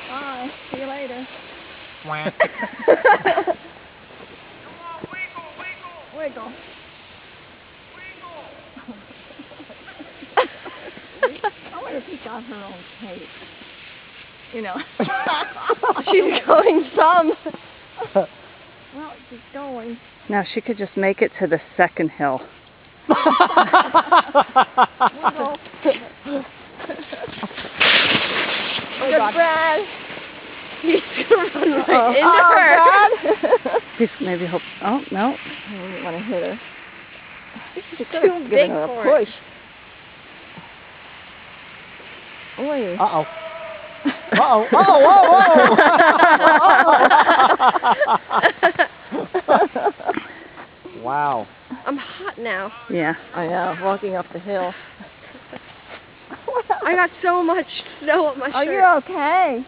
Bye. See you later. Whack. Wiggle. I wonder if he got her own tape. You know. She's going some. Well, she's going. Now she could just make it to the second hill. Wiggle. Good, Brad. He's gonna run right into her. Brad. Please, maybe hope. Oh no. I didn't want to hit her. She's too big her for a it. push. Oi. Uh-oh. Uh-oh. Uh-oh. Whoa, whoa. Wow. I'm hot now. Yeah. I know, walking up the hill. I got so much snow on my shirt. Oh, you're okay.